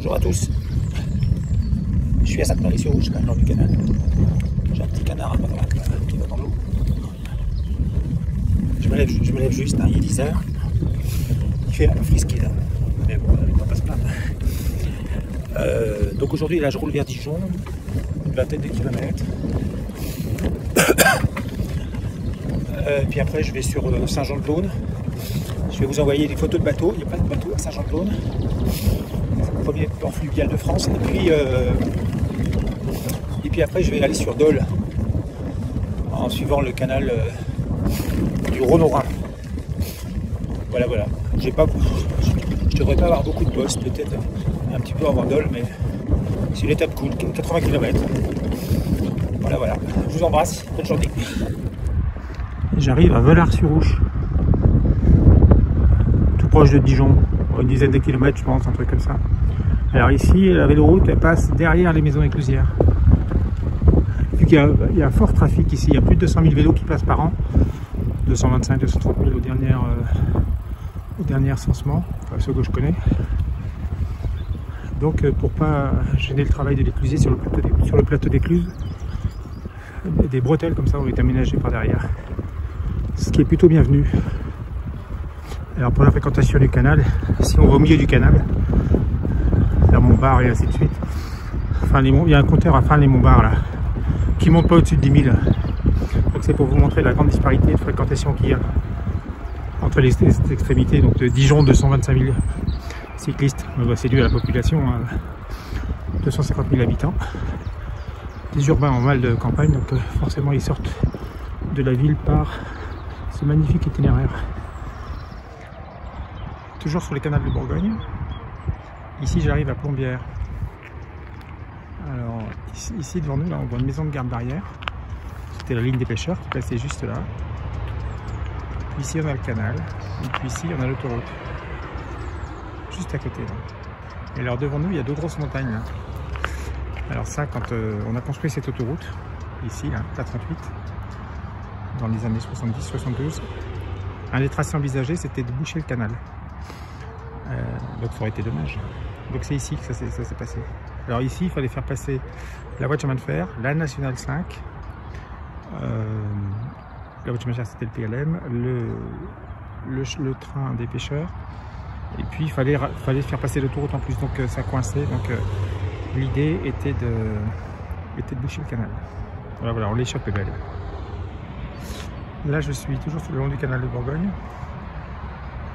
Bonjour à tous. Je suis à Sainte-Marie-sur-Rouge, là, le long du canal. J'ai un petit canard à ma droite là, qui va dans l'eau. Je me lève juste, hein, il est 10h. Il fait un peu frisky là. Mais bon, on va pas se plaindre. Donc aujourd'hui, là, je roule vers Dijon, une vingtaine de kilomètres. Puis après, je vais sur Saint-Jean-de-Laune. Je vais vous envoyer des photos de bateaux. Il y a plein de bateaux à Saint-Jean-de-Laune. C'est le premier port fluvial de France. Et puis après, je vais aller sur Dole en suivant le canal du Rhône au Rhin. Voilà, voilà. Je devrais pas avoir beaucoup de bosses, peut-être un petit peu avant Dole, mais c'est une étape cool, 80 km. Voilà, voilà. Je vous embrasse. Bonne journée. J'arrive à Vallars-sur-Ouche, tout proche de Dijon, une dizaine de kilomètres, je pense, un truc comme ça. Alors ici, la véloroute, elle passe derrière les maisons éclusières. Vu qu'il y a un fort trafic ici, il y a plus de 200 000 vélos qui passent par an, 225 230 000 au dernier recensement, enfin ceux que je connais. Donc pour pas gêner le travail de l'éclusier sur le plateau d'écluse, des bretelles comme ça ont été aménagées par derrière, ce qui est plutôt bienvenu. Alors pour la fréquentation du canal, si on va au milieu du canal, vers Montbard et ainsi de suite, il y a un compteur à Fin-les-Montbard là, qui monte pas au-dessus de 10 000. Donc c'est pour vous montrer la grande disparité de fréquentation qu'il y a entre les extrémités. Donc de Dijon, 225 000 cyclistes, c'est dû à la population, 250 000 habitants. Les urbains ont mal de campagne, donc forcément ils sortent de la ville par ce magnifique itinéraire. Toujours sur les canals de Bourgogne. Ici j'arrive à Plombières. Alors ici devant nous, là, on voit une maison de garde barrière. C'était la ligne des pêcheurs qui passait juste là. Ici on a le canal, et puis ici on a l'autoroute. Juste à côté là. Et alors devant nous il y a deux grosses montagnes là. Alors ça, quand on a construit cette autoroute, ici, là, la 38, dans les années 70-72, un des tracés envisagés c'était de boucher le canal. Donc ça aurait été dommage. Donc c'est ici que ça s'est passé. Alors ici, il fallait faire passer la voie de chemin de fer, la nationale 5, la voie de chemin de fer c'était le PLM, le train des pêcheurs, et puis il fallait faire passer l'autoroute en plus, donc ça coinçait. Donc l'idée était de boucher le canal. Voilà, voilà, on l'échappe belle. Là je suis toujours sur le long du canal de Bourgogne.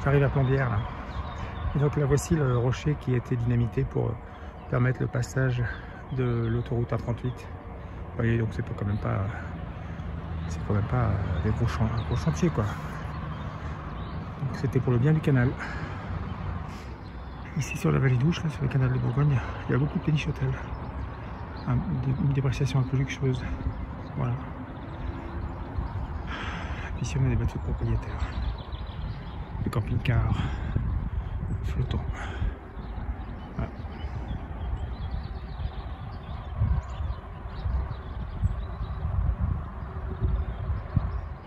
J'arrive à Plombières là. Et donc là voici le rocher qui a été dynamité pour permettre le passage de l'autoroute A38. Vous voyez, donc c'est quand même pas des gros chantiers quoi. Donc c'était pour le bien du canal. Ici sur la vallée d'Ouche, sur le canal de Bourgogne, il y a beaucoup de péniches hôtels. Une dépréciation un peu luxueuse. Voilà. Ici on a des bateaux de propriétaires. Des camping-cars flottants. Voilà.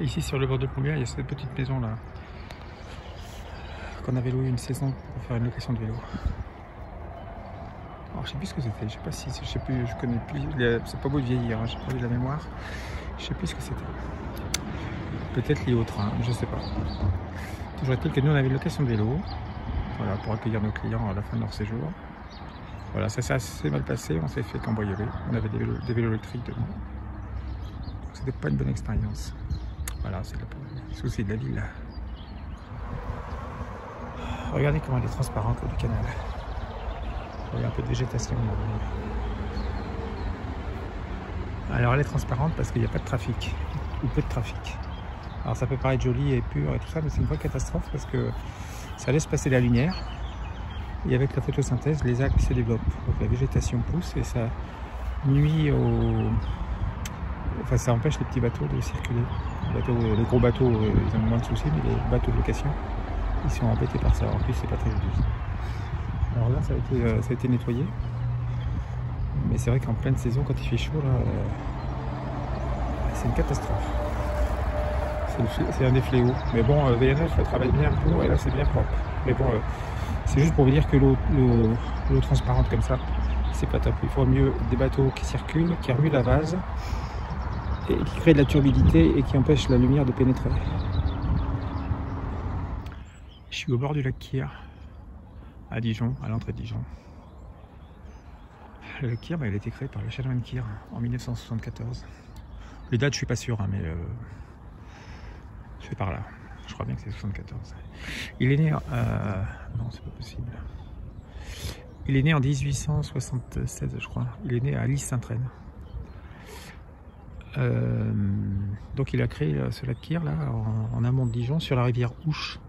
Et ici sur le bord de Plombières, il y a cette petite maison là qu'on avait loué une saison pour faire une location de vélo. Alors je sais plus ce que c'était, je connais plus, c'est pas beau de vieillir, hein, j'ai perdu la mémoire, je sais plus ce que c'était. Peut-être lié au train, je sais pas. Toujours est-il que nous on avait une location de vélo, voilà, pour accueillir nos clients à la fin de leur séjour. Voilà, ça s'est assez mal passé, on s'est fait cambrioler, on avait des vélos électriques dedans. Donc c'était pas une bonne expérience. Voilà, c'est le souci de la ville. Regardez comment elle est transparente du canal. Il y a un peu de végétation. Alors elle est transparente parce qu'il n'y a pas de trafic, ou peu de trafic. Alors ça peut paraître joli et pur et tout ça, mais c'est une vraie catastrophe parce que ça laisse passer la lumière. Et avec la photosynthèse, les algues se développent. Donc la végétation pousse et ça nuit Enfin ça empêche les petits bateaux de circuler. Les gros bateaux, ils ont moins de soucis, mais les bateaux de location, ils sont embêtés par ça. En plus, c'est pas très joli. Alors là, ça a été nettoyé. Mais c'est vrai qu'en pleine saison, quand il fait chaud, là, c'est une catastrophe. C'est un des fléaux. Mais bon, VNF travaille bien pour, et là, c'est bien propre. Mais bon, C'est juste pour vous dire que l'eau transparente comme ça, c'est pas top. Il faut mieux des bateaux qui circulent, qui remuent la vase et qui créent de la turbidité et qui empêchent la lumière de pénétrer. Je suis au bord du lac Kyr, à Dijon, à l'entrée de Dijon. Le lac Kyr, il a été créé par le chanoine Kyr en 1974. Les dates, je suis pas sûr, hein, mais c'est par là. Je crois bien que c'est 74. Il est né... non, c'est pas possible. Il est né en 1876, je crois. Il est né à Lys-Saint-Traine. Donc il a créé ce lac Kyr là, en amont de Dijon, sur la rivière Ouche,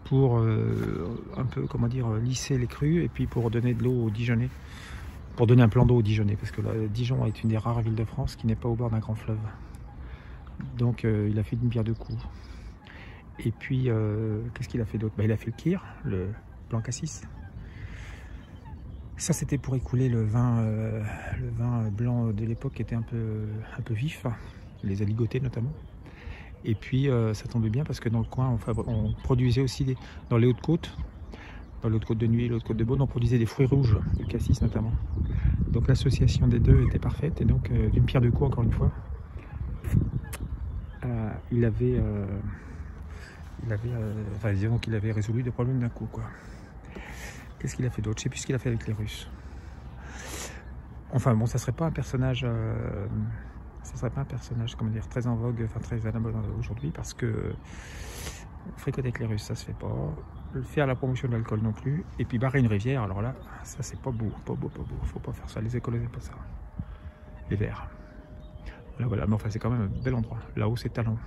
pour un peu, comment dire, lisser les crues et puis pour donner de l'eau aux Dijonnais. Pour donner un plan d'eau aux Dijonnais, parce que Dijon est une des rares villes de France qui n'est pas au bord d'un grand fleuve. Donc il a fait d'une pierre deux coups. Et puis, qu'est-ce qu'il a fait d'autre? Il a fait le Kyr, le blanc cassis. Ça, c'était pour écouler le vin blanc de l'époque qui était un peu vif, les aligotés notamment. Et puis, ça tombait bien parce que dans le coin, on produisait aussi dans les Hautes-Côtes, dans les Hautes-Côtes de Nuit, les Hautes-Côtes de Beaune, on produisait des fruits rouges, le cassis notamment. Donc l'association des deux était parfaite et donc d'une pierre deux coups, encore une fois. Il avait résolu des problèmes d'un coup, quoi. Qu'est-ce qu'il a fait d'autre? Je sais plus ce qu'il a fait avec les Russes. Enfin bon, ça serait pas un personnage, comment dire, très en vogue, enfin très à la mode aujourd'hui, parce que fricoter avec les Russes, ça se fait pas. Faire la promotion de l'alcool non plus. Et puis barrer une rivière, alors là, ça c'est pas beau, pas beau. Faut pas faire ça. Les écolos n'aiment pas ça. Les Verts. Voilà, mais enfin c'est quand même un bel endroit. Là-haut c'est Talon,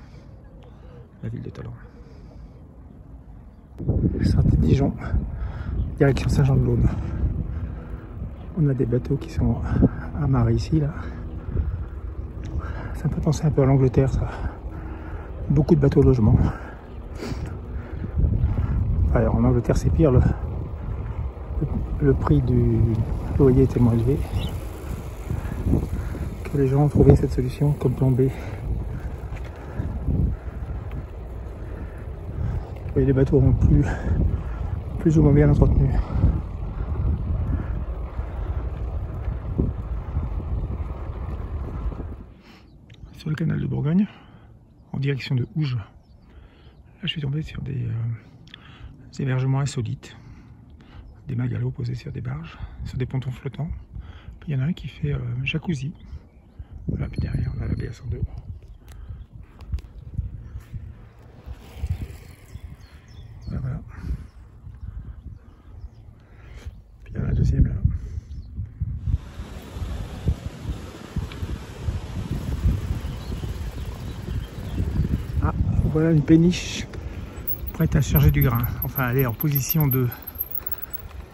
la ville de Talon. Sortie de Dijon, direction Saint-Jean-de-Laune. On a des bateaux qui sont amarrés ici, là. Ça me fait penser un peu à l'Angleterre, ça. Beaucoup de bateaux logement. Alors en Angleterre c'est pire, le prix du loyer est tellement élevé que les gens ont trouvé cette solution comme plan B. Et les bateaux sont plus ou moins bien entretenus. Sur le canal de Bourgogne, en direction de Ouge, là je suis tombé sur des hébergements insolites, des magalots posés sur des barges, sur des pontons flottants. Puis il y en a un qui fait jacuzzi. Voilà, puis derrière on a la baie à 102. Voilà. Puis il y en a un deuxième là. Ah, voilà une péniche prête à charger du grain. Enfin, elle est en position de...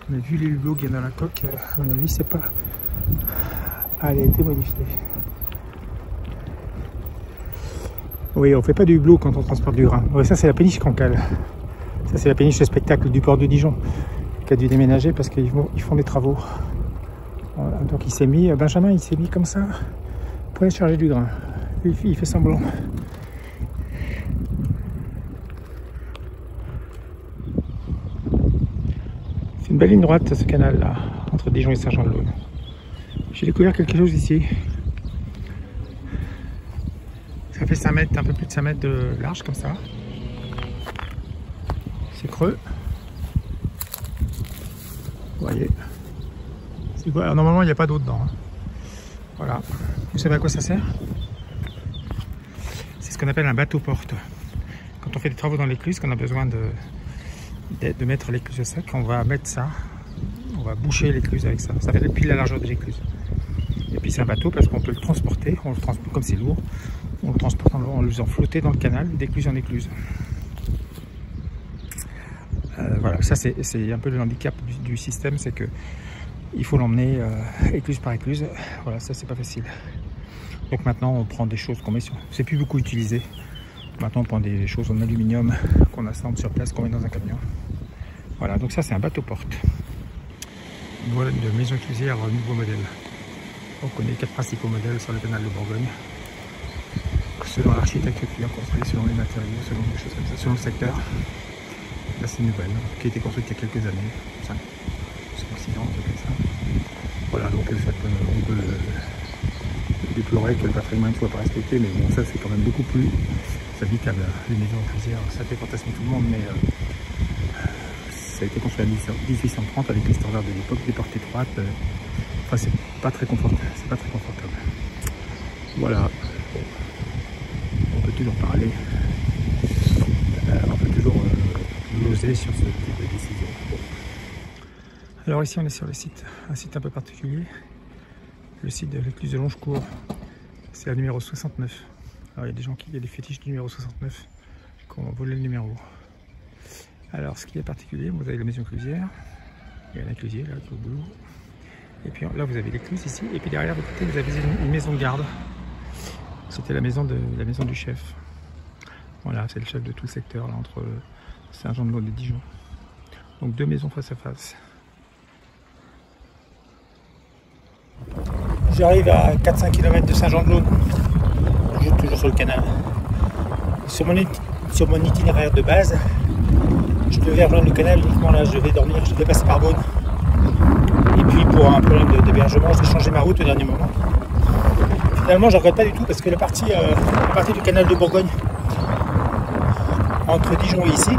On a vu les hublots qu'il y a dans la coque. À mon avis, c'est pas... Ah, elle a été modifiée. Oui, on fait pas du hublot quand on transporte du grain. Oui, ça c'est la péniche Cancale. Ça c'est la péniche de spectacle du port de Dijon qui a dû déménager parce qu'ils font des travaux. Voilà, donc il s'est mis, Benjamin il s'est mis comme ça pour aller charger du grain. Il fait semblant. C'est une belle ligne droite ce canal là, entre Dijon et Saint-Jean-de-Laune. J'ai découvert quelque chose ici. Ça fait 5 mètres, un peu plus de 5 mètres de large comme ça. C'est creux. Vous voyez. Alors, normalement il n'y a pas d'eau dedans. Voilà. Vous savez à quoi ça sert? C'est ce qu'on appelle un bateau-porte. Quand on fait des travaux dans l'écluse, qu'on a besoin de mettre l'écluse au sec, on va mettre ça. On va boucher l'écluse avec ça. Ça fait pile la largeur de l'écluse. Et puis c'est un bateau parce qu'on peut le transporter. On le transporte comme c'est lourd. On le transporte en le faisant flotter dans le canal d'écluse en écluse. Voilà, ça c'est un peu le handicap du système, c'est que il faut l'emmener écluse par écluse. Voilà, ça c'est pas facile. Donc maintenant on prend des choses qu'on met sur... C'est plus beaucoup utilisé. Maintenant on prend des choses en aluminium qu'on assemble sur place, qu'on met dans un camion. Voilà, donc ça c'est un bateau-porte. Voilà une maison éclusière nouveau modèle. On connaît 4 principaux modèles sur le canal de Bourgogne. Selon l'architecte qui l'a construit, selon les matériaux, selon des choses comme ça, selon le secteur. assez nouvelle, qui a été construite il y a quelques années, 5 ou 6 ans, comme ça. Voilà, donc on peut déplorer que le patrimoine ne soit pas respecté, mais bon, ça c'est quand même beaucoup plus habitable. Les maisons inclusières, ça fait fantasmer tout le monde, mais ça a été construit en 1830 avec les standards de l'époque, des portes étroites. Enfin, c'est pas très confortable. Voilà. On peut toujours parler. On peut toujours gloser sur ce type de décision. Alors ici, on est sur le site, un site un peu particulier. Le site de l'écluse de Longecourt. C'est la numéro 69. Alors il y a des gens il y a des fétiches du numéro 69 qui ont volé le numéro. Alors ce qui est particulier, vous avez la maison inclusière. Il y a un inclusier là qui est au boulot. Et puis là vous avez l'écluse ici. Et puis derrière de côté vous avez une maison de garde. C'était la maison du chef. Voilà, c'est le chef de tout le secteur là entre Saint-Jean-de-Laune et Dijon. Donc deux maisons face à face. J'arrive à 4-5 km de Saint-Jean-de-Laune. Toujours sur le canal. Sur mon itinéraire de base, je devais rejoindre le canal uniquement là, je vais dormir, je devais passer par Beaune. Et puis pour un problème d'hébergement, j'ai changé ma route au dernier moment. Finalement, je ne regrette pas du tout parce que la partie du canal de Bourgogne entre Dijon et ici,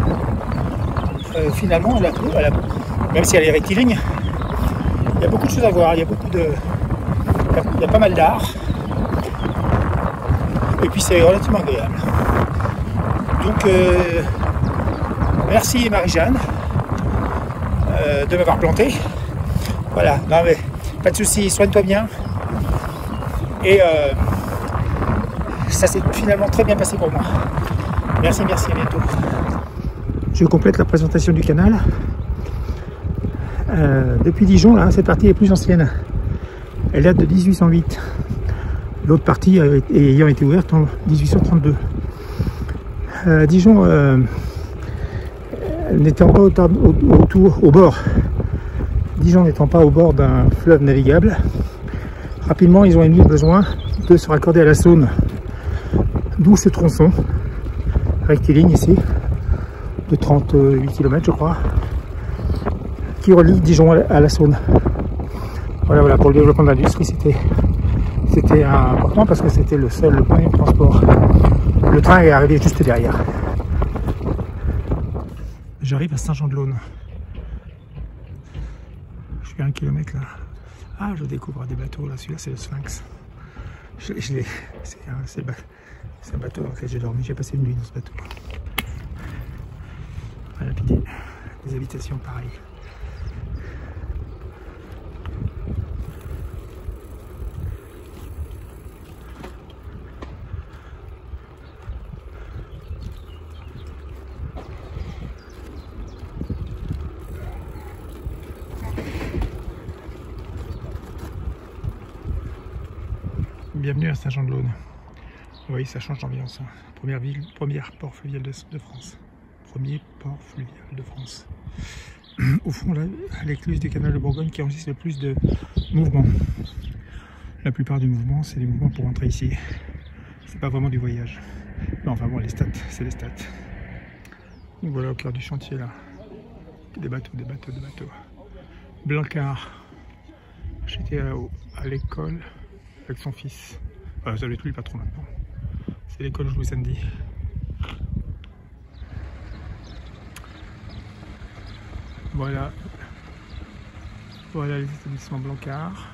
finalement, même si elle est rectiligne, il y a beaucoup de choses à voir, il y a pas mal d'art. Et puis c'est relativement agréable. Donc merci Marie-Jeanne de m'avoir planté. Voilà, non mais pas de soucis, soigne-toi bien. Et ça s'est finalement très bien passé pour moi. Merci, à bientôt. Je complète la présentation du canal. Depuis Dijon, là, cette partie est plus ancienne. Elle date de 1808. L'autre partie ayant été ouverte en 1832. Dijon n'étant pas au bord. Dijon n'étant pas au bord d'un fleuve navigable, rapidement ils ont eu besoin de se raccorder à la Saône. D'où ce tronçon rectiligne ici, de 38 km je crois, qui relie Dijon à la Saône. Voilà, pour le développement de l'industrie, c'était important parce que c'était le seul moyen de transport. Le train est arrivé juste derrière. J'arrive à Saint-Jean-de-Laune. Je suis à 1 km là. Ah, je découvre des bateaux là. Celui-là, c'est le Sphinx. C'est un bateau dans lequel j'ai dormi. J'ai passé une nuit dans ce bateau. Voilà, puis des habitations pareilles. Bienvenue à Saint-Jean-de-Laune. Vous voyez, ça change d'ambiance. Première port fluvial de France. Premier port fluvial de France. Au fond, là, l'écluse du canal de Bourgogne qui enregistre le plus de mouvements. La plupart du mouvement, c'est des mouvements pour entrer ici. C'est pas vraiment du voyage. Non, enfin bon, les stats, c'est les stats. Donc voilà, au cœur du chantier, là. Des bateaux. Blancard. J'étais à l'école avec son fils. Ça doit être lui le patron maintenant. C'est l'école Louis Sandy. Voilà les établissements Blancard.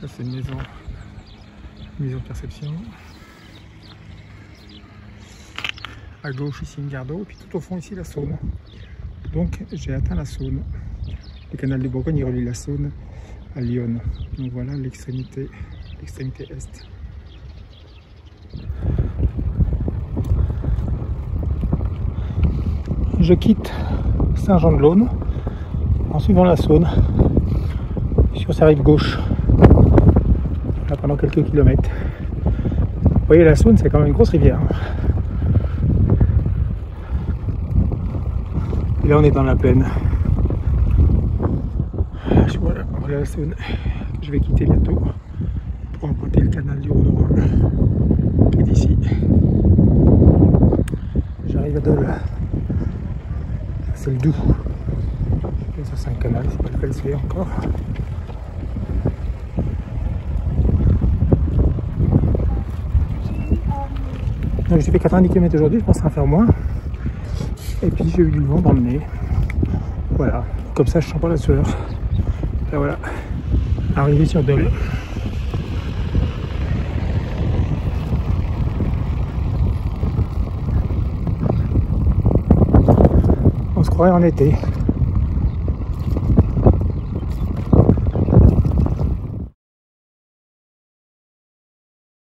Ça c'est une maison de perception. À gauche ici une garde d'eau, et puis tout au fond ici la Saône. Donc j'ai atteint la Saône. Le canal de Bourgogne il relie la Saône à Lyon. Donc voilà l'extrémité est. Je quitte Saint-Jean-de-Laune en suivant la Saône sur sa rive gauche. Là, pendant quelques kilomètres. Vous voyez, la Saône, c'est quand même une grosse rivière. Et là, on est dans la plaine. Voilà la Saône. Je vais quitter bientôt pour emprunter le canal du Rhône qui est d'ici. J'arrive à Dole. c'est le Doubs. Et ça c'est un canal, c'est pas le Calcé encore. Donc j'ai fait 90 km aujourd'hui, je pensais en faire moins. Et puis j'ai eu du vent dans le nez. Voilà, comme ça je sens pas la sueur. Là voilà, arrivé sur Dole. On se croirait en été.